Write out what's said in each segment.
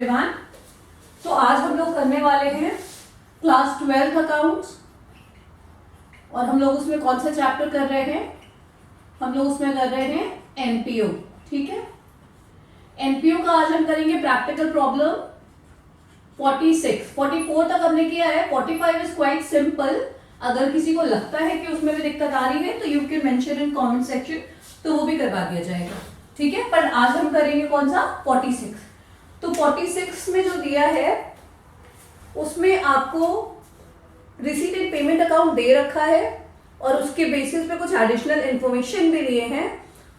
Everyone, तो आज हम लोग करने वाले हैं क्लास 12 अकाउंट्स। और हम लोग उसमें कौन सा चैप्टर कर रहे हैं? हम लोग उसमें कर रहे हैं एनपीओ। ठीक है, एनपीओ का आज हम करेंगे प्रैक्टिकल प्रॉब्लम 46। 44 तक हमने किया है। 45 इज क्वाइट सिंपल। अगर किसी को लगता है कि उसमें भी दिक्कत आ रही है तो you can mention in comment section, तो वो भी करवा दिया जाएगा। ठीक है, पर आज हम करेंगे कौन सा? 46। तो 46 में जो दिया है उसमें आपको रिसीट एंड पेमेंट अकाउंट दे रखा है और उसके बेसिस पे कुछ एडिशनल इंफॉर्मेशन भी लिए हैं।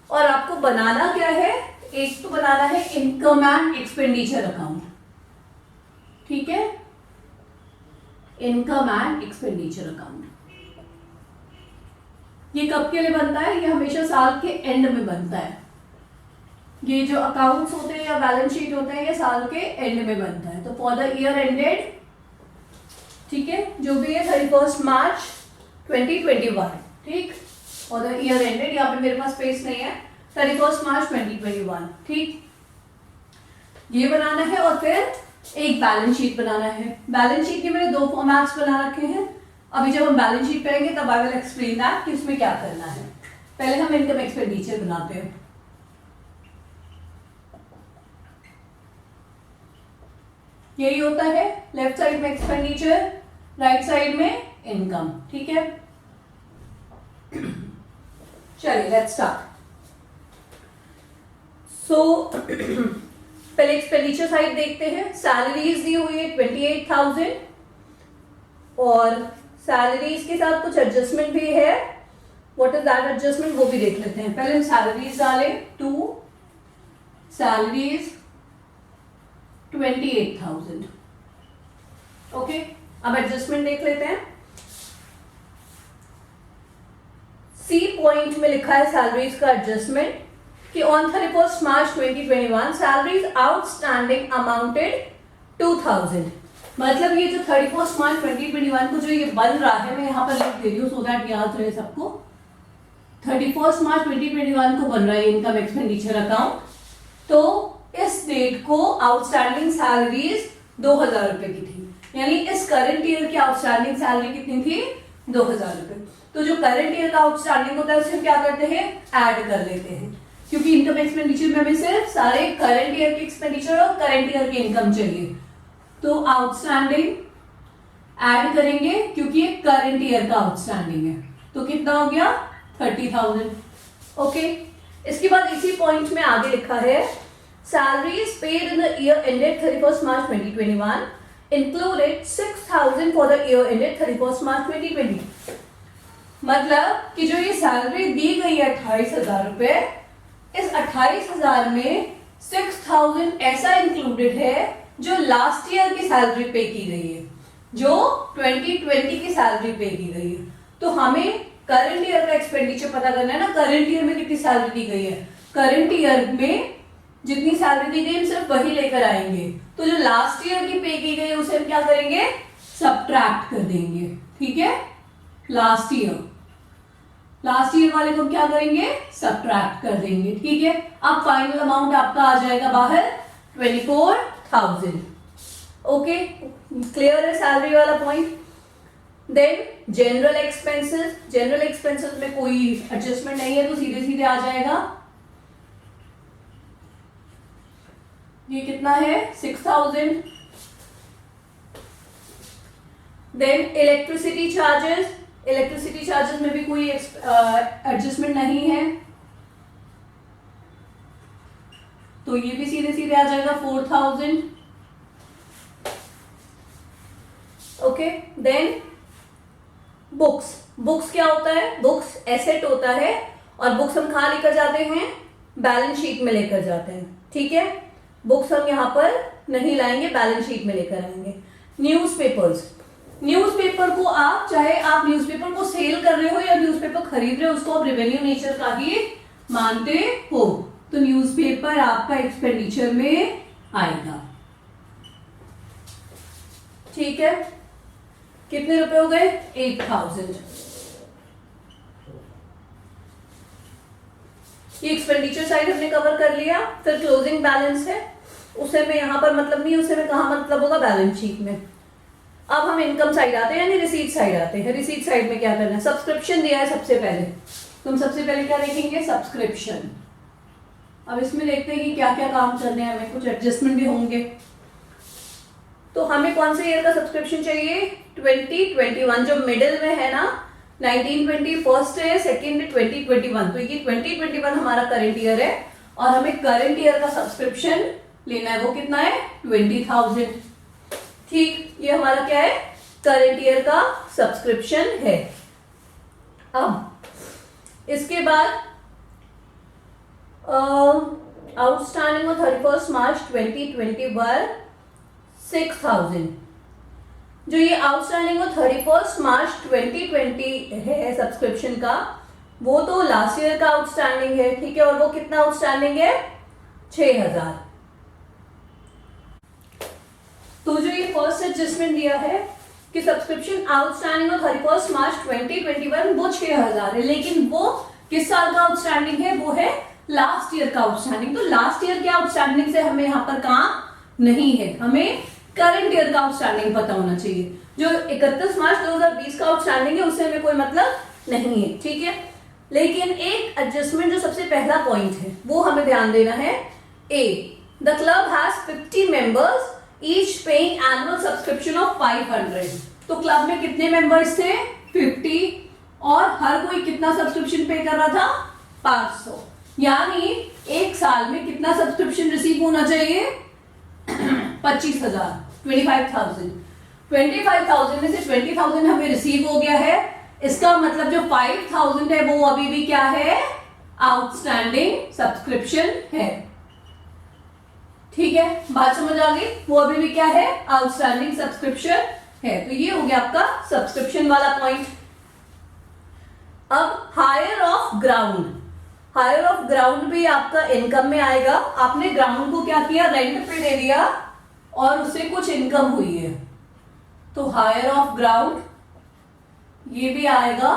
और आपको बनाना क्या है? एक तो बनाना है इनकम एंड एक्सपेंडिचर अकाउंट। ठीक है, इनकम एंड एक्सपेंडिचर अकाउंट ये कब के लिए बनता है? ये हमेशा साल के एंड में बनता है। ये जो अकाउंट्स होते हैं या बैलेंस शीट होते हैं ये साल के एंड में बनता है। तो फॉर द ईयर एंडेड, ठीक है, जो भी है 31 मार्च 2021। ठीक, फॉर द ईयर एंडेड, यहाँ पे मेरे पास स्पेस नहीं है, 31 मार्च 2021। ठीक, ये बनाना है और फिर एक बैलेंस शीट बनाना है। बैलेंस शीट के मैंने दो फॉर्मेट्स बना रखे हैं। अभी जब हम बैलेंस शीट पे आएंगे तब आई विल एक्सप्लेन दैट कि उसमें क्या करना है। पहले हम इनकम एक्सपेंडिचर बनाते हैं। यही होता है, लेफ्ट साइड में एक्सपेंडिचर, राइट साइड में इनकम। ठीक है, चलिए लेट्स स्टार्ट। सो पहले एक्सपेंडिचर साइड देखते हैं। सैलरीज दी हुई है 28,000 और सैलरीज के साथ कुछ एडजस्टमेंट भी है। व्हाट इज दैट एडजस्टमेंट, वो भी देख लेते हैं। पहले हम सैलरीज डालें, 2 सैलरीज 28,000। ओके, अब एडजस्टमेंट देख लेते हैं। सी पॉइंट में लिखा है सैलरीज का एडजस्टमेंट कि on 31 March 2021 salaries outstanding amounted 2,000। मतलब ये जो 31 मार्च 2021 को जो ये बन रहा है, मैं यहाँ पर लिख दे रही हूँ सो दैट याद रहे सबको। 31 मार्च 2021 को बन रहा है इनकम एक्सपेंडिचर अकाउंट। तो इस डेट को आउटस्टैंडिंग सैलरीज 2,000 रुपए की थी, यानी इस करंट ईयर की आउटस्टैंडिंग सैलरी कितनी थी? 2,000 रुपए। तो जो करंट ईयर का आउटस्टैंडिंग होता है उसे क्या करते हैं? ऐड कर लेते हैं, क्योंकि इनकम एक्सपेंडिचर में हमें सिर्फ सारे करंट ईयर के एक्सपेंडिचर और करंट ईयर की इनकम चाहिए। तो आउटस्टैंडिंग ऐड करेंगे क्योंकि ये करंट ईयर का आउटस्टैंडिंग है। तो कितना हो गया? 30,000। ओके, इसके बाद इसी पॉइंट में आगे लिखा है salaries paid in the year ended 31st March 2021 included 6,000 for the year ended 31st March 2020। मतलब कि जो ये सैलरी दी गई है 28,000 रुपए, इस 28,000 में 6,000 ऐसा इंक्लूडेड है जो लास्ट ईयर की सैलरी पे की गई है, जो 2020 की सैलरी पे की गई है। तो हमें करंट ईयर का एक्सपेंडिचर पता करना है ना, करंट ईयर में कितनी सैलरी दी गई है। करंट ईयर में जितनी सैलरी दी गई हम सिर्फ वही लेकर आएंगे। तो जो लास्ट ईयर की पे की गई उसे हम क्या करेंगे? सब्ट्रैक्ट कर देंगे। ठीक है, लास्ट ईयर वाले को हम क्या करेंगे? सब्ट्रैक्ट कर देंगे। ठीक है, अब फाइनल अमाउंट आपका आ जाएगा बाहर 24,000। ओके, क्लियर है सैलरी वाला point. Then general expenses, general expenses में कोई एडजस्टमेंट नहीं है तो सीधे सीधे आ जाएगा। ये कितना है? 6,000। Then electricity charges, electricity charges में भी कोई एडजस्टमेंट नहीं है तो ये भी सीधे सीधे आ जाएगा 4,000। ओके, देन बुक्स, बुक्स क्या होता है? बुक्स एसेट होता है और बुक्स हम कहाँ लेकर जाते हैं? बैलेंस शीट में लेकर जाते हैं। ठीक है, बुक्स हम यहाँ पर नहीं लाएंगे, बैलेंस शीट में लेकर आएंगे। न्यूज़पेपर्स, न्यूज़पेपर को आप चाहे आप न्यूज़पेपर को सेल कर रहे हो या न्यूज़पेपर खरीद रहे हो, उसको आप रेवेन्यू नेचर का ही मानते हो, तो न्यूज़पेपर आपका एक्सपेंडिचर में आएगा। ठीक है, कितने रुपए हो गए? 8,000। ये एक्सपेंडिचर साइड हमने कवर कर लिया। फिर क्लोजिंग बैलेंस है, उसे में यहाँ पर मतलब नहीं, उसे में कहाँ मतलब होगा, बैलेंस शीट में। अब हम इनकम साइड आते हैं यानी रिसीट साइड आते हैं। रिसीट साइड में क्या करना है, सब्सक्रिप्शन दिया है सबसे पहले, तुम सबसे पहले क्या देखेंगे, सब्सक्रिप्शन। अब इसमें देखते हैं कि क्या क्या काम करने हैं हमें, कुछ एडजस्टमेंट भी होंगे। तो हमें कौन से ईयर का सब्सक्रिप्शन चाहिए, 2021, जो मिडिल में है ना, 1920 फर्स्ट है, सेकेंड है 2021, तो ये 2021 हमारा करंट ईयर है और हमें करंट ईयर का सब्सक्रिप्शन लेना है। वो कितना है, 20,000। ठीक, ये हमारा क्या है, करंट ईयर का सब्सक्रिप्शन है। अब इसके बाद आउटस्टैंडिंग ऑन 31 मार्च 2021 6,000। जो ये आउटस्टैंडिंग ऑन 31 मार्च 2020 है सब्सक्रिप्शन का, वो तो लास्ट ईयर का आउटस्टैंडिंग है, ठीक है, और वो कितना आउटस्टैंडिंग है, 6,000। तो जो ये फर्स्ट एडजस्टमेंट दिया है कि सब्सक्रिप्शन आउटस्टैंडिंग ऑन 31 मार्च 2021 वो 6,000 है, लेकिन वो किस साल का आउटस्टैंडिंग है, वो है लास्ट ईयर का आउटस्टैंडिंग। तो लास्ट ईयर के आउटस्टैंडिंग से हमें यहाँ पर काम नहीं है, हमें करंट ईयर का आउटस्टैंडिंग पता होना चाहिए। जो 31 मार्च 2020 का आउटस्टैंडिंग है उससे हमें कोई मतलब नहीं है, ठीक है। लेकिन एक एडजस्टमेंट जो सबसे पहला पॉइंट है वो हमें ध्यान देना है। A, the club has 50 members each paying annual subscription of 500। तो क्लब में कितने मेंबर्स थे, 50, और हर कोई कितना सब्सक्रिप्शन पे कर रहा था, 500। यानी एक साल में कितना सब्सक्रिप्शन रिसीव होना चाहिए, 25,000, 25,000। 25,000 में से 20,000 हमें रिसीव हो गया है, इसका मतलब जो 5,000 है वो अभी भी क्या है, आउटस्टैंडिंग सब्सक्रिप्शन है। ठीक है, बात समझ आ गई, वो अभी भी क्या है, आउटस्टैंडिंग सब्सक्रिप्शन है। तो ये हो गया आपका सब्सक्रिप्शन वाला पॉइंट। अब hire of ground, hire of ground भी आपका इनकम में आएगा। आपने ग्राउंड को क्या किया, रेंट पे दे दिया और उससे कुछ इनकम हुई है, तो हायर ऑफ ग्राउंड ये भी आएगा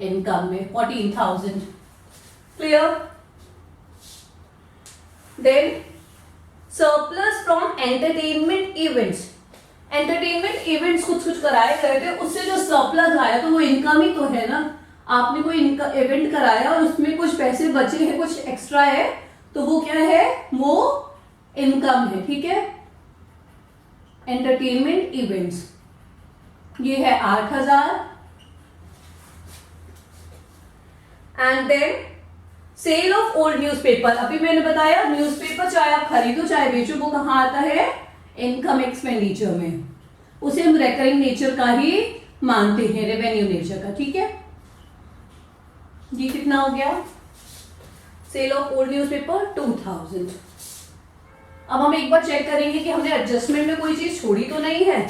इनकम में, 14,000। Clear. Then surplus from entertainment events, entertainment events कुछ कुछ कराए गए थे, उससे जो सरप्लस आया तो वो इनकम ही तो है ना। आपने कोई इवेंट कराया और उसमें कुछ पैसे बचे हैं, कुछ एक्स्ट्रा है, तो वो क्या है, वो इनकम है, ठीक है। एंटरटेनमेंट इवेंट्स ये है 8,000। And then sale of old newspaper, अभी मैंने बताया न्यूज़पेपर चाहे आप खरीदो चाहे बेचो वो कहां आता है, इनकम एक्सपेंडिचर में। उसे हम रेकरिंग नेचर का ही मानते हैं, रेवेन्यू नेचर का, ठीक है। ये कितना हो गया, सेल ऑफ ओल्ड न्यूज़पेपर 2,000। अब हम एक बार चेक करेंगे कि हमने एडजस्टमेंट में कोई चीज छोड़ी तो नहीं है।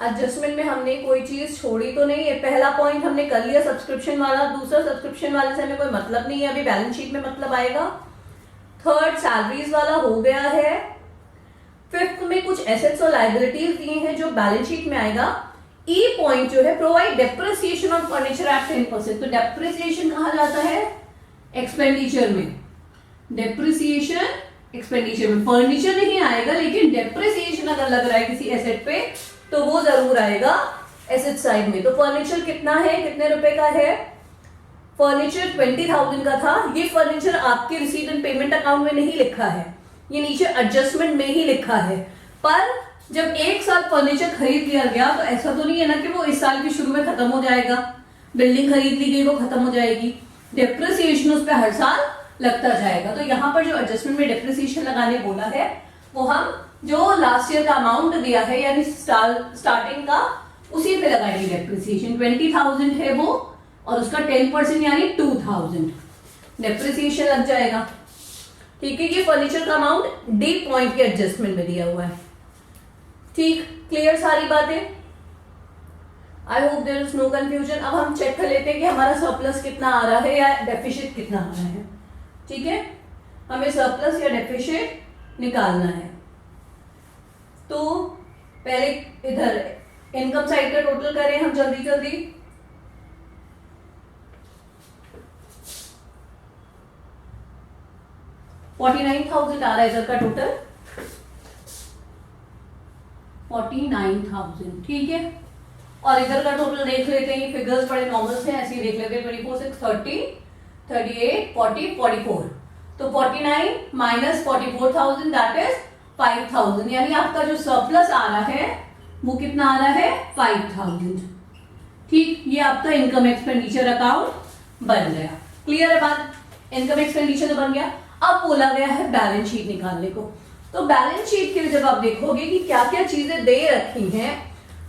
एडजस्टमेंट में हमने कोई चीज छोड़ी तो नहीं है। पहला पॉइंट हमने कर लिया सब्सक्रिप्शन वाला, दूसरा सब्सक्रिप्शन वाले से हमें कोई मतलब नहीं है, अभी बैलेंस शीट में मतलब आएगा। थर्ड सैलरीज वाला हो गया है। फिफ्थ में कुछ एसेट्स और लायबिलिटीज दिए हैं जो बैलेंस शीट में आएगा। ई पॉइंट जो है, provide depreciation on furniture at 10%। तो डेप्रिसिएशन कहा जाता है एक्सपेंडिचर में, डेप्रिसिएशन एक्सपेंडिचर में। फर्नीचर नहीं आएगा लेकिन डेप्रिसिएशन अगर लग रहा है किसी एसेट पे तो वो जरूर आएगा एसेट साइड में। तो फर्नीचर कितना है, कितने रुपए का है, फर्नीचर 20,000 का था। ये फर्नीचर आपके रिसीट एंड पेमेंट अकाउंट में नहीं लिखा है, ये नीचे एडजस्टमेंट में ही लिखा है। पर जब एक साल फर्नीचर खरीद लिया गया तो ऐसा तो नहीं है ना कि वो इस साल के शुरू में खत्म हो जाएगा। बिल्डिंग खरीद ली गई वो खत्म हो जाएगी, डेप्रिसिएशन उस पर हर साल लगता जाएगा। तो यहाँ पर जो एडजस्टमेंट में डेप्रिसिएशन लगाने बोला है वो हम जो लास्ट ईयर का अमाउंट दिया है यानी स्टार्टिंग का उसी पे लगाएंगे डेप्रिसिएशन। 20,000 है वो और उसका 10% यानी 2,000 डेप्रिसिएशन लग जाएगा। ठीक है, ये फर्नीचर का अमाउंट डी पॉइंट के एडजस्टमेंट में दिया हुआ है। ठीक, क्लियर सारी बातें। I hope there is no confusion. अब हम चेक कर लेते हैं कि हमारा सरप्लस कितना आ रहा है या डेफिसिट कितना आ रहा है। ठीक है, हमें सरप्लस या डेफिसिट निकालना है। तो पहले इधर इनकम साइड का टोटल करें हम जल्दी जल्दी। 49,000 आ रहा है इधर का टोटल, 49,000, ठीक है। और इधर का टोटल देख लेते हैं, फिगर्स बड़े नॉर्मल से ऐसे ही देख लेते हैं, 24, 6, 30, 38, 40, 44। तो 49 माइनस 44,000 दैट इज 5,000, यानी आपका जो सरप्लस आ रहा है वो कितना आ रहा है, 5,000। ठीक, ये आपका इनकम एक्सपेंडिचर अकाउंट बन गया। क्लियर है बात? इनकम एक्सपेंडिचर तो बन गया। अब बोला गया है बैलेंस शीट निकालने को। तो बैलेंस शीट के लिए जब आप देखोगे कि क्या क्या चीजें दे रखी हैं,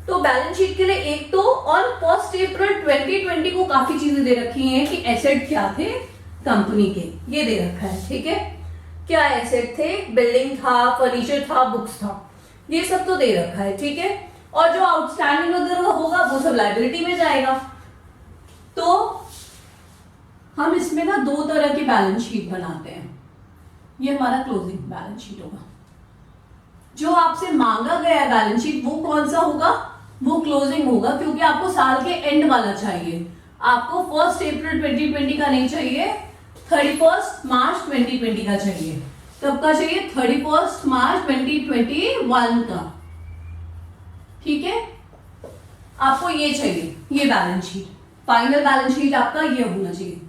तो बैलेंस शीट के लिए एक तो ऑन 1 अप्रैल 2020 को काफी चीजें दे रखी हैं कि एसेट क्या थे कंपनी के, ये दे रखा है। ठीक है, क्या एसेट थे, बिल्डिंग था, फर्नीचर था, बुक्स था, ये सब तो दे रखा है। ठीक है, और जो आउटस्टैंडिंग उधर होगा वो सब लायबिलिटी में जाएगा। तो हम इसमें ना दो तरह की बैलेंस शीट बनाते हैं। ये हमारा क्लोजिंग बैलेंस शीट होगा। जो आपसे मांगा गया है बैलेंस शीट वो कौन सा होगा, वो क्लोजिंग होगा, क्योंकि आपको साल के एंड वाला चाहिए। आपको 1 अप्रैल 2020 का नहीं चाहिए, 31 मार्च 2020 का चाहिए। कब का चाहिए, 31 मार्च 2021 का। ठीक है, आपको ये चाहिए, ये balance sheet, final balance sheet आपका ये होना चाहिए।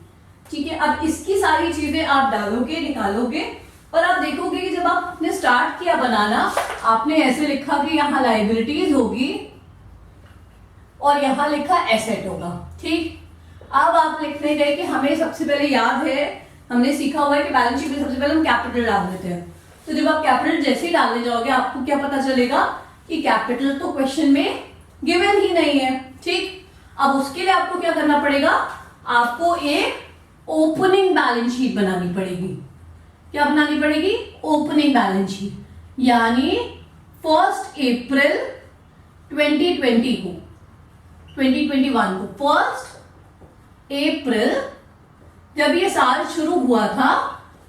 ठीक है, अब इसकी सारी चीजें आप डालोगे, निकालोगे, और आप देखोगे कि जब आपने स्टार्ट किया बनाना, आपने ऐसे लिखा कि यहाँ लायबिलिटीज होगी और यहाँ लिखा एसेट होगा। ठीक, अब आप लिखने गए कि हमें सबसे पहले याद है, हमने सीखा हुआ है कि बैलेंस शीट में सबसे पहले हम कैपिटल डाल देते हैं। तो जब आप कैपिटल जैसे ही डालने जाओगे, आपको क्या पता चलेगा कि कैपिटल तो क्वेश्चन में गिवन ही नहीं है। ठीक, अब उसके लिए आपको क्या करना पड़ेगा, आपको एक ओपनिंग बैलेंस शीट बनानी पड़ेगी। क्या बनानी पड़ेगी, ओपनिंग बैलेंस शीट, यानी 1 अप्रैल 2020 को, 2021 को 1 अप्रैल जब ये साल शुरू हुआ था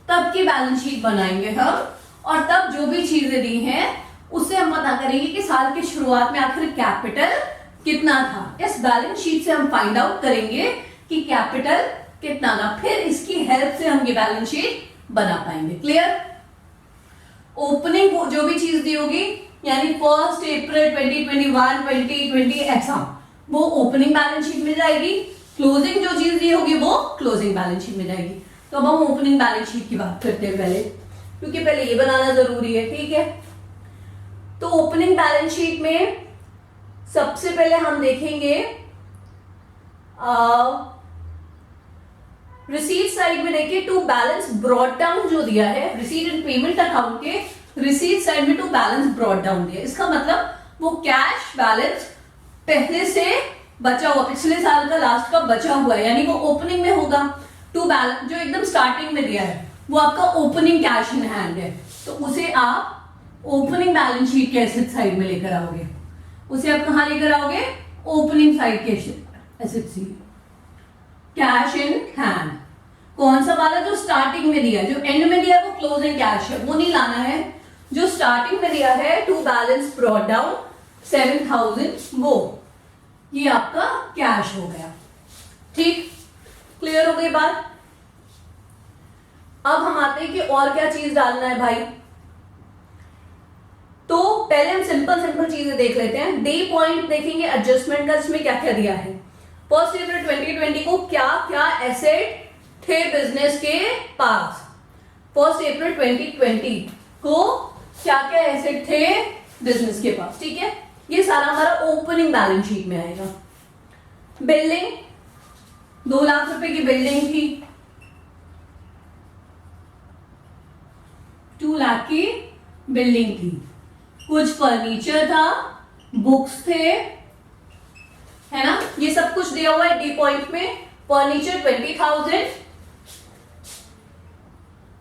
तब की बैलेंस शीट बनाएंगे हम, और तब जो भी चीजें दी हैं उससे हम पता करेंगे कि साल की शुरुआत में आखिर कैपिटल कितना था। इस बैलेंस शीट से हम फाइंड आउट करेंगे कि कैपिटल कितना था, फिर इसकी हेल्प से हम ये बैलेंस शीट बना पाएंगे। क्लियर? ओपनिंग जो भी चीज दी होगी, यानी 1 अप्रैल 2021, 2020 ऐसा, वो ओपनिंग बैलेंस शीट में जाएगी। क्लोजिंग जो चीज दी होगी वो क्लोजिंग बैलेंस शीट में जाएगी। तो अब हम ओपनिंग बैलेंस शीट की बात करते हैं पहले, क्योंकि पहले ये बनाना जरूरी है। ठीक है, तो ओपनिंग बैलेंस शीट में सबसे पहले हम देखेंगे रिसीट साइड में। देखिए, टू बैलेंस ब्रॉड डाउन जो दिया है, रिसीट एंड पेमेंट अकाउंट के रिसीट साइड में टू बैलेंस ब्रॉड डाउन दिया। इसका मतलब वो कैश बैलेंस पहले से बचा हुआ, पिछले साल का लास्ट का बचा हुआ है, यानी वो ओपनिंग में होगा। टू बैलेंस जो एकदम स्टार्टिंग में दिया है वो आपका ओपनिंग कैश इन हैंड है, तो उसे आप ओपनिंग बैलेंस शीट के एसेट साइड में लेकर आओगे। उसे आप कहां लेकर आओगे, ओपनिंग साइड के asset side, cash in hand. कौन सा वाला, जो स्टार्टिंग में दिया है, जो एंड में दिया है वो क्लोजिंग कैश है, वो नहीं लाना है। जो स्टार्टिंग में दिया है टू बैलेंस ब्रॉड डाउन 7,000, वो ये आपका कैश हो गया। ठीक, क्लियर हो गई बात? अब हम आते हैं कि और क्या चीज डालना है भाई। तो पहले हम सिंपल सिंपल चीजें देख लेते हैं। डे पॉइंट देखेंगे एडजस्टमेंट का, इसमें क्या क्या दिया है। 1 अप्रैल 2020 को क्या क्या एसेट थे बिजनेस के पास, 1 अप्रैल 2020 को क्या क्या एसेट थे बिजनेस के पास। ठीक है, ये सारा हमारा ओपनिंग बैलेंस शीट में आएगा। बिल्डिंग 2 लाख रुपए की बिल्डिंग थी, 2 लाख की बिल्डिंग थी, कुछ फर्नीचर था, बुक्स थे, है ना, ये सब कुछ दिया हुआ है डी पॉइंट में। फर्नीचर 20,000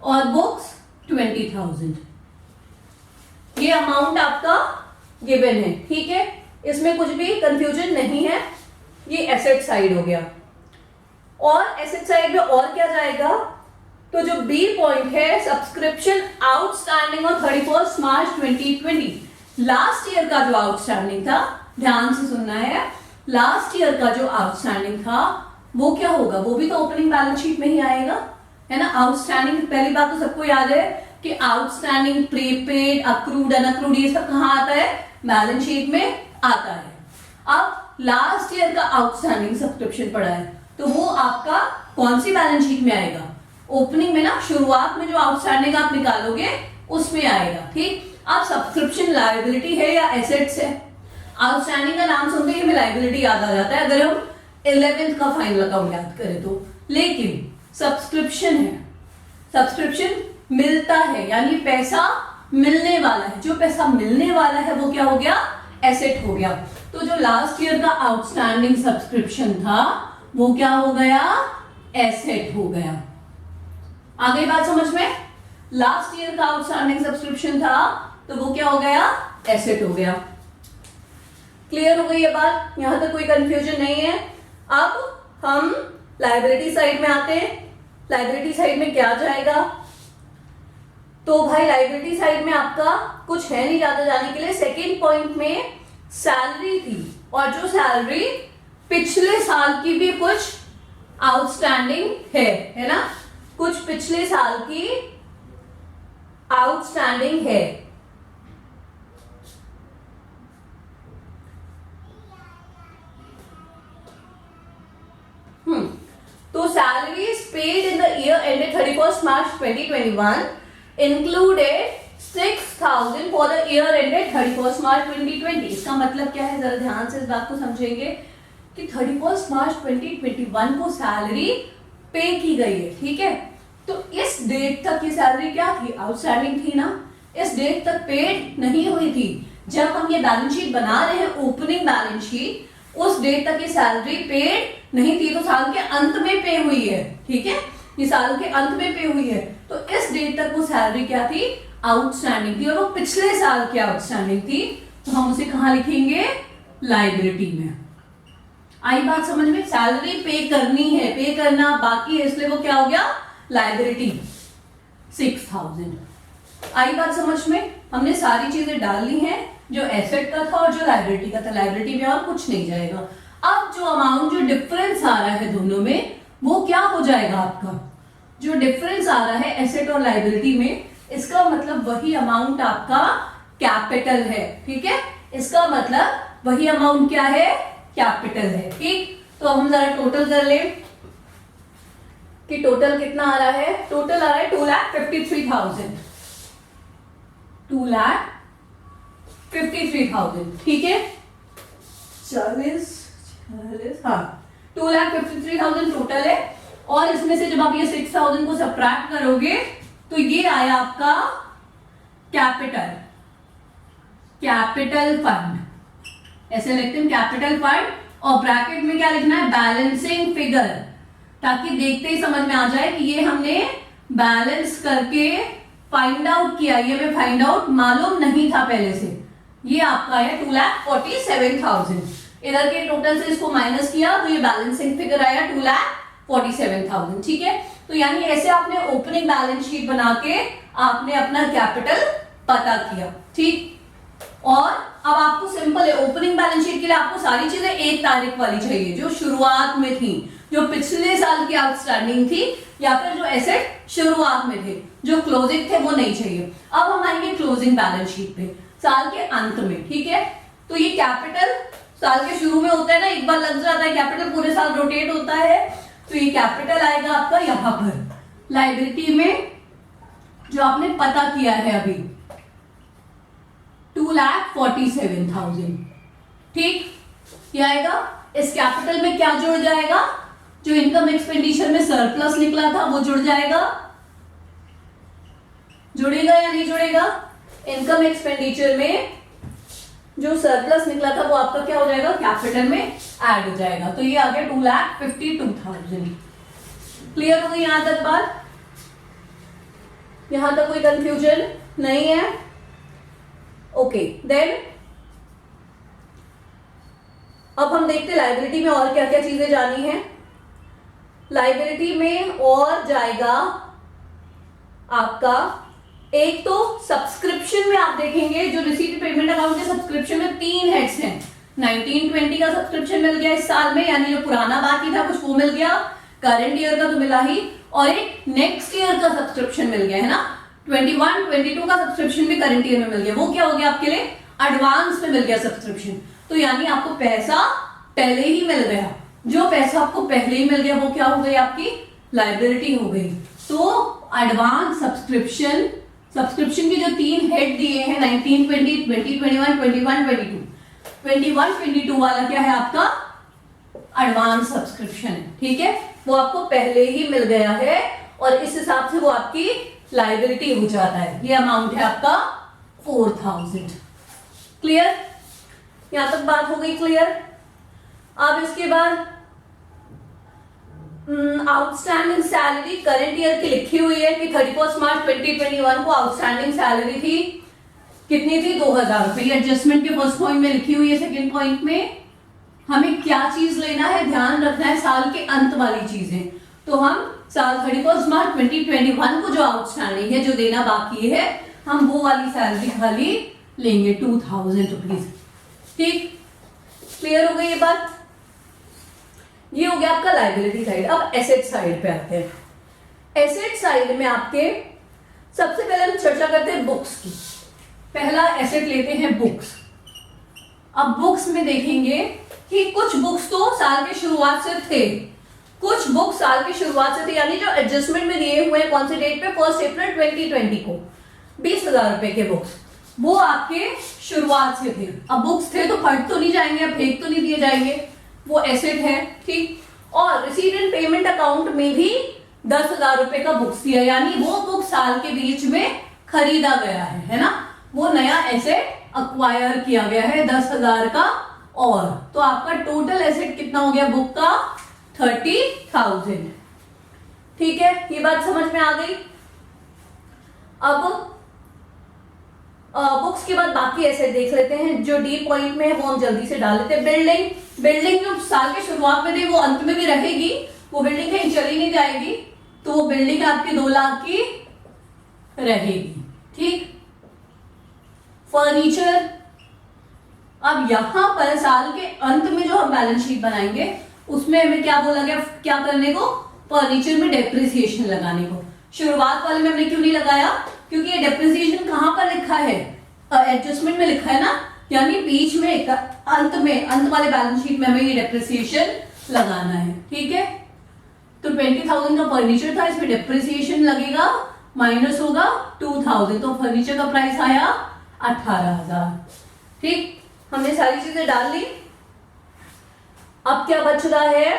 और बुक्स 20,000, ये अमाउंट आपका गिवन है। ठीक है, इसमें कुछ भी कंफ्यूजन नहीं है। ये एसेट साइड हो गया। और एसेट साइड में और क्या जाएगा, तो जो बी पॉइंट है, subscription outstanding on 31 March 2020, last year का जो आउटस्टैंडिंग था, ध्यान से सुनना है, लास्ट ईयर का जो आउटस्टैंडिंग था वो क्या होगा, वो भी तो ओपनिंग बैलेंस शीट में ही आएगा। है ना। आउटस्टैंडिंग, पहली बात तो सबको याद है कि आउटस्टैंडिंग, प्रीपेड, अक्रूड, अनअक्रूड, ये सब कहाँ आता है, बैलेंस शीट में आता है। अब लास्ट ईयर का आउटस्टैंडिंग सब्सक्रिप्शन पड़ा है तो वो आपका कौन सी बैलेंस शीट में आएगा, ओपनिंग में ना, शुरुआत में जो आउटस्टैंडिंग आप निकालोगे उसमें आएगा। ठीक, अब सब्सक्रिप्शन लायबिलिटी है या एसेट्स है? आउटस्टैंडिंग का नाम सुनते ही हमें लायबिलिटी याद आ जाता है अगर हम 11th का फाइनल अकाउंट याद करें तो, लेकिन सब्सक्रिप्शन है, सब्सक्रिप्शन मिलता है यानी पैसा मिलने वाला है, जो पैसा मिलने वाला है वो क्या हो गया, एसेट हो गया। तो जो लास्ट ईयर का आउटस्टैंडिंग सब्सक्रिप्शन था वो क्या हो गया, एसेट हो गया। आ गई बात समझ में? लास्ट ईयर का आउटस्टैंडिंग सब्सक्रिप्शन था तो वो क्या हो गया, एसेट हो गया। क्लियर हो गई ये बात? यहां तक कोई कंफ्यूजन नहीं है। अब हम लायबिलिटी साइड में आते हैं। लायबिलिटी साइड में क्या जाएगा, तो भाई लायबिलिटी साइड में आपका कुछ है नहीं ज्यादा जाने के लिए। सेकेंड पॉइंट में सैलरी थी और जो सैलरी पिछले साल की भी कुछ आउटस्टैंडिंग है ना, कुछ पिछले साल की आउटस्टैंडिंग है। तो salaries paid in the year ended 31st March 2021 included 6,000 for the year ended 31st March 2020। इसका मतलब क्या है, जरा ध्यान से इस बात को समझेंगे कि 31st March 2021 को सैलरी पे की गई है, ठीक है। तो इस डेट तक ये सैलरी क्या थी, आउटस्टैंडिंग थी ना, इस डेट तक पेड नहीं हुई थी। जब हम ये बैलेंस शीट बना रहे हैं, ओपनिंग बैलेंस शीट, उस डेट तक ये सैलरी पेड नहीं थी तो साल के अंत में पे हुई है, ठीक है, ये साल के अंत में पे हुई है। तो इस डेट तक वो सैलरी क्या थी, आउटस्टैंडिंग थी और वो पिछले साल की आउटस्टैंडिंग थी, तो हम उसे कहां लिखेंगे, लायबिलिटी में। आई बात समझ में? सैलरी पे करनी है, पे करना बाकी है, इसलिए वो क्या हो गया, लायबिलिटी 6,000। आई बात समझ में? हमने सारी चीजें डाल ली हैं, जो एसेट का था और जो लायबिलिटी का था। लायबिलिटी में और कुछ नहीं जाएगा। अब जो अमाउंट, जो डिफरेंस आ रहा है दोनों में, वो क्या हो जाएगा आपका, जो डिफरेंस आ रहा है एसेट और लायबिलिटी में, इसका मतलब वही अमाउंट आपका कैपिटल है, ठीक है। इसका मतलब वही अमाउंट क्या है, कैपिटल है, ठीक। तो अब हम जरा टोटल कर ले कि टोटल कितना आ रहा है। टोटल आ रहा है 2,53,000, 2,53,000, ठीक है। 40, हाँ, 2,53,000 टोटल है। और इसमें से जब आप ये 6,000 को सब्ट्रैक्ट करोगे तो ये आया आपका कैपिटल, कैपिटल फंड, ऐसे लिखते हैं कैपिटल फंड। और ब्रैकेट में क्या लिखना है, बैलेंसिंग फिगर, ताकि देखते ही समझ में आ जाए कि ये हमने बैलेंस करके फाइंड आउट किया, ये हमें फाइंड आउट मालूम नहीं था पहले से। ये आपका है 2,47,000। इधर के टोटल से इसको माइनस किया तो ये बैलेंसिंग फिगर आया 2,47,000, ठीक है। तो यानी ऐसे आपने ओपनिंग बैलेंस शीट बना के आपने अपना कैपिटल पता किया, ठीक। और अब आपको सिंपल है, ओपनिंग बैलेंस शीट के लिए आपको सारी चीजें 1 तारीख वाली चाहिए, जो शुरुआत में थी, जो पिछले साल की आउटस्टैंडिंग थी, या फिर जो एसेट शुरुआत में थे, जो क्लोजिंग थे वो नहीं चाहिए। अब हम आएंगे क्लोजिंग बैलेंस शीट पे साल के अंत में, ठीक है। तो ये कैपिटल साल के शुरू में होता है ना, एक बार लग जाता है कैपिटल, पूरे साल रोटेट होता है, तो ये कैपिटल आएगा आपका यहां पर लायबिलिटी में, जो आपने पता किया है अभी 2,47,000, ठीक। ये आएगा। इस कैपिटल में क्या जुड़ जाएगा, जो इनकम एक्सपेंडिचर में सरप्लस निकला था वो जुड़ जाएगा, जुड़ेगा या नहीं जुड़ेगा। इनकम एक्सपेंडिचर में जो सरप्लस निकला था वो आपका क्या हो जाएगा, कैपिटल में ऐड हो जाएगा। तो ये आ गया 2,52,000। क्लियर हो गई यहां तक बात? यहां तक कोई कंफ्यूजन नहीं है? ओके, देन अब हम देखते हैं लायबिलिटी में और क्या क्या चीजें जानी है। लायबिलिटी में और जाएगा आपका, एक तो सब्सक्रिप्शन में आप देखेंगे जो रिसीट पेमेंट अकाउंट के सब्सक्रिप्शन में 3 हेड्स हैं। 19-20 का सब्सक्रिप्शन मिल गया इस साल में, यानी जो पुराना बाकी था कुछ वो मिल गया, करंट ईयर का तो मिला ही, और एक नेक्स्ट ईयर का सब्सक्रिप्शन मिल गया है ना, 21-22 का सब्सक्रिप्शन भी करंट ईयर में मिल गया, वो क्या हो गया आपके लिए, एडवांस में मिल गया सब्सक्रिप्शन। तो यानी आपको पैसा पहले ही मिल गया, जो पैसा आपको पहले ही मिल गया वो क्या हो गई, आपकी लायबिलिटी हो गई। तो एडवांस सब्सक्रिप्शन, सब्सक्रिप्शन के जो 3 हेड दिए हैं 19, 20, 20, 21, 21, 22, 21, 22 वाला क्या है आपका एडवांस सब्सक्रिप्शन है, ठीक है, वो आपको पहले ही मिल गया है और इस हिसाब से वो आपकी लायबिलिटी हो जाता है। ये अमाउंट है आपका 4000। क्लियर, यहां तक बात हो गई क्लियर। अब इसके बाद आउटस्टैंडिंग सैलरी करंट ईयर की लिखी हुई है कि 31 मार्च 2021 को आउटस्टैंडिंग सैलरी थी, कितनी थी, 2000 रुपए। एडजस्टमेंट के फर्स्ट पॉइंट में लिखी हुई है। सेकंड पॉइंट में हमें क्या चीज लेना है, ध्यान रखना है साल के अंत वाली चीजें। तो हम साल 31 मार्च 2021 को जो आउटस्टैंडिंग है, जो देना बाकी है, हम वो वाली सैलरी खाली लेंगे 2000 रुपीज। ठीक, क्लियर हो गई ये बात। ये हो गया आपका लायबिलिटी साइड। अब एसेट साइड पे आते हैं। एसेट साइड में आपके सबसे पहले हम चर्चा करते हैं बुक्स की। पहला एसेट लेते हैं बुक्स। अब बुक्स में देखेंगे कि कुछ बुक्स तो साल की शुरुआत से थे, कुछ बुक्स साल की शुरुआत से थे, यानी जो एडजस्टमेंट में दिए हुए हैं कौन से डेट पे, 1 अप्रैल 2020 को 20,000 रुपए के बुक्स, वो आपके शुरुआत से थे। अब बुक्स थे तो फट तो नहीं जाएंगे, फेंक तो नहीं दिए जाएंगे, वो एसेट है। ठीक, और रिसीट एंड पेमेंट अकाउंट में भी 10,000 रुपए का बुक्स दिया, यानी वो बुक साल के बीच में खरीदा गया है ना, वो नया एसेट अक्वायर किया गया है 10,000 का। और तो आपका टोटल एसेट कितना हो गया बुक का, 30,000। ठीक है, ये बात समझ में आ गई। अब बुक्स के बाद बाकी एसेट देख लेते हैं। जो डी पॉइंट में है वो हम जल्दी से डाल लेते हैं। बिल्डिंग, बिल्डिंग जो साल के शुरुआत में थी वो अंत में भी रहेगी, वो बिल्डिंग कहीं चली नहीं जाएगी, तो वो बिल्डिंग आपकी 2 लाख की रहेगी। ठीक, फर्नीचर, अब यहां पर साल के अंत में जो हम बैलेंस शीट बनाएंगे उसमें हमें क्या बोला गया, क्या करने को, फर्नीचर में डेप्रिसिएशन लगाने को। शुरुआत वाले में हमने क्यों नहीं लगाया, क्योंकि ये डेप्रिसिएशन कहां पर लिखा है, एडजस्टमेंट में लिखा है ना, यानी बीच में अंत में, अंत वाले बैलेंस शीट में हमें ये डेप्रिसिएशन लगाना है। ठीक है, तो 20,000 का फर्नीचर था, इसमें डेप्रिसिएशन लगेगा, माइनस होगा 2,000, तो फर्नीचर का प्राइस आया 18,000। ठीक, हमने सारी चीजें डाल ली। अब क्या बच रहा है,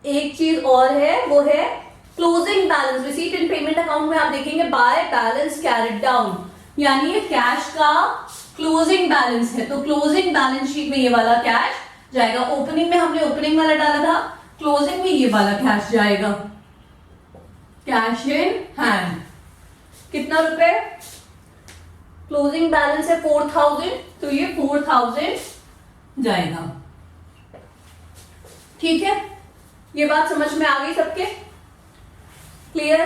एक चीज और है, वो है closing balance. Receipt and payment account में आप देखेंगे बाय बैलेंस कैरिड डाउन, यानी ये कैश का क्लोजिंग बैलेंस है, तो क्लोजिंग बैलेंस शीट में ये वाला कैश जाएगा। ओपनिंग में हमने ओपनिंग वाला डाला था, क्लोजिंग में ये वाला कैश जाएगा, कैश इन हैंड। कितना रुपए, क्लोजिंग बैलेंस है 4,000, तो ये 4,000 जाएगा। ठीक है, ये बात समझ में आ गई सबके, क्लियर।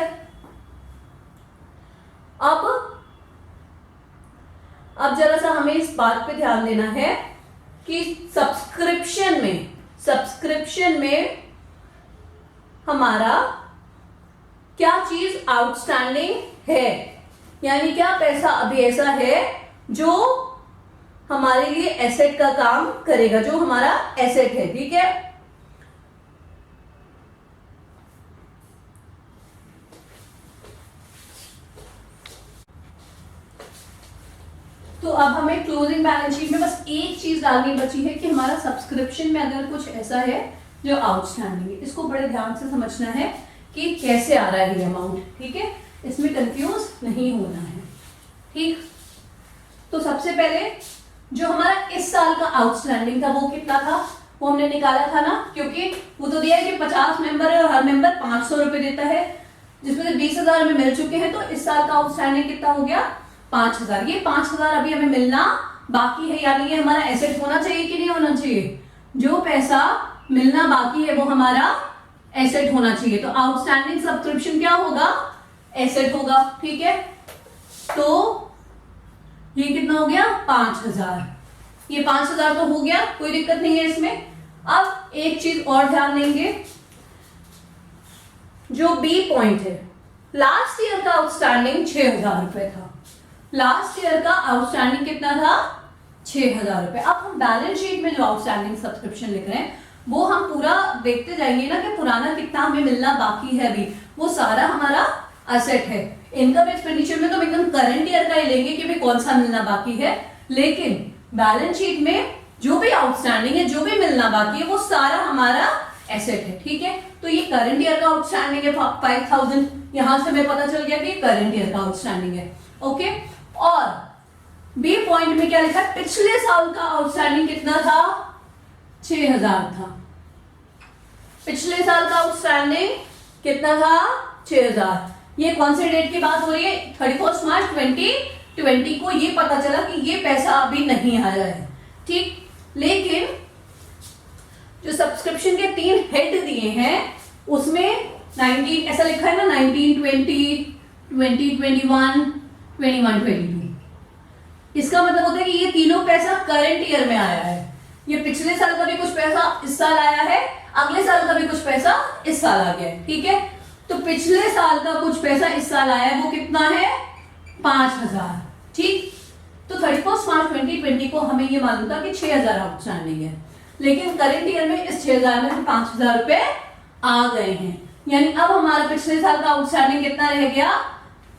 अब जरा सा हमें इस बात पे ध्यान देना है कि सब्सक्रिप्शन में हमारा क्या चीज आउटस्टैंडिंग है, यानी क्या पैसा अभी ऐसा है जो हमारे लिए एसेट का काम करेगा, जो हमारा एसेट है। ठीक है, तो अब हमें क्लोजिंग बैलेंस शीट में बस एक चीज डालनी बची है कि हमारा सब्सक्रिप्शन में अगर कुछ ऐसा है जो आउटस्टैंडिंग है, इसको बड़े ध्यान से समझना है कि कैसे आ रहा है ये अमाउंट। ठीक है, इसमें कंफ्यूज नहीं होना है। ठीक, तो सबसे पहले जो हमारा इस साल का आउटस्टैंडिंग था वो कितना था, वो हमने निकाला था ना, क्योंकि वो तो दिया है कि 50 मेंबर है और हर मेंबर 500 रुपए देता है, जिसमें से 20,000 में मिल चुके हैं, तो इस साल का आउटस्टैंडिंग कितना हो गया, 5,000। ये 5,000 अभी हमें मिलना बाकी है, यानी ये हमारा एसेट होना चाहिए कि नहीं होना चाहिए, जो पैसा मिलना बाकी है वो हमारा एसेट होना चाहिए। तो आउटस्टैंडिंग सब्सक्रिप्शन क्या होगा, एसेट होगा। ठीक है, तो ये कितना हो गया, 5,000। ये 5,000 तो हो गया, कोई दिक्कत नहीं है इसमें। अब एक चीज और ध्यान देंगे, जो बी पॉइंट है, लास्ट ईयर का आउटस्टैंडिंग 6,000 रुपए था। लास्ट ईयर का आउटस्टैंडिंग कितना था? 6,000 रुपए। अब हम बैलेंस शीट में जो आउटस्टैंडिंग सब्सक्रिप्शन लिख रहे हैं वो हम पूरा देखते जाएंगे ना कि पुराना कितना हमें मिलना बाकी है अभी, वो सारा हमारा असेट है। इनकम एक्सपेंडिचर में तो हम एकदम करंट ईयर का ही लेंगे कि भाई कौन सा मिलना बाकी है, लेकिन बैलेंस शीट में जो भी आउटस्टैंडिंग है, जो भी मिलना बाकी है, वो सारा हमारा एसेट है। ठीक है, तो ये करंट ईयर का आउटस्टैंडिंग है 5,000, यहां से हमें पता चल गया कि करंट ईयर का आउटस्टैंडिंग है। ओके, और बी पॉइंट में क्या लिखा है? पिछले साल का आउटस्टैंडिंग कितना था? 6,000 था। पिछले साल का आउटस्टैंडिंग कितना था? 6,000। ये कौन से डेट की बात हो रही है? 31 मार्च 2020 को ये पता चला कि ये पैसा अभी नहीं आया है। ठीक, लेकिन जो सब्सक्रिप्शन के 3 हेड दिए हैं उसमें 19 ऐसा लिखा है ना, 1920, 2021, 21-22। इसका मतलब होता है कि ये तीनों पैसा करंट ईयर में आया है। ये पिछले साल का भी कुछ पैसा इस साल आया है, अगले साल का भी कुछ पैसा इस साल आ गया है। ठीक है, तो पिछले साल का कुछ पैसा इस साल आया है, वो कितना है? 5,000। ठीक, तो 31 मार्च 2020 को हमें ये मालूम था कि 6,000 आउटस्टैंडिंग है, लेकिन करंट ईयर में इस 6,000 में 5,000 रुपए आ गए हैं। यानी अब हमारा पिछले साल का आउटस्टैंडिंग कितना रह गया?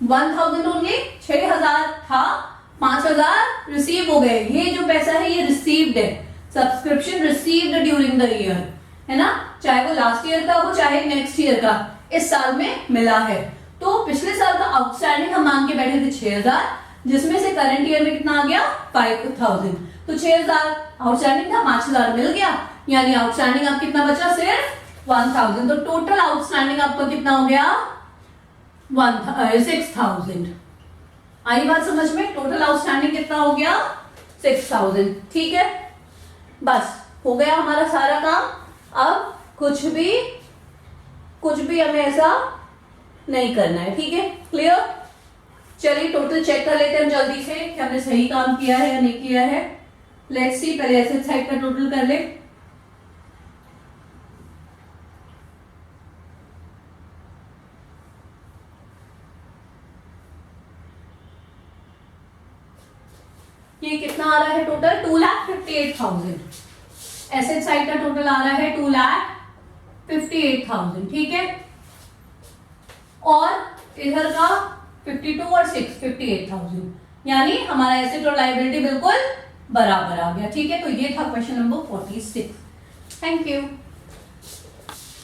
1,000 ओनली। 6,000 था, 5,000 रिसीव हो गए। ये जो पैसा है ये रिसीव्ड है, subscription received during the year, है ना, चाहे वो लास्ट ईयर का हो चाहे नेक्स्ट ईयर का, इस साल में मिला है। तो पिछले साल का आउटस्टैंडिंग हम मान के बैठे थे 6,000, जिसमें से करंट ईयर में कितना आ गया? 5,000। तो 6,000 आउटस्टैंडिंग था, 5,000 मिल गया, यानी आउटस्टैंडिंग अब कितना बचा? सिर्फ 1,000। तो टोटल आउटस्टैंडिंग आपका कितना हो गया? 6,000। आई बात समझ में? टोटल आउटस्टैंडिंग कितना हो गया? 6,000। ठीक है, बस हो गया हमारा सारा काम। अब कुछ भी हमें ऐसा नहीं करना है। ठीक है, क्लियर? चलिए टोटल चेक कर लेते हैं हम जल्दी से कि हमने सही काम किया है या नहीं किया है। लेट्स सी, पहले एसेट साइड का टोटल कर ले। ये कितना आ रहा है टोटल? 2,58,000। एसेट साइड का टोटल आ रहा है 2,58,000। ठीक है, और इधर का 52 और 6 58,000, यानी हमारा एसेट और लायबिलिटी बिल्कुल बराबर आ गया। ठीक है, तो ये था क्वेश्चन नंबर 46। Thank you.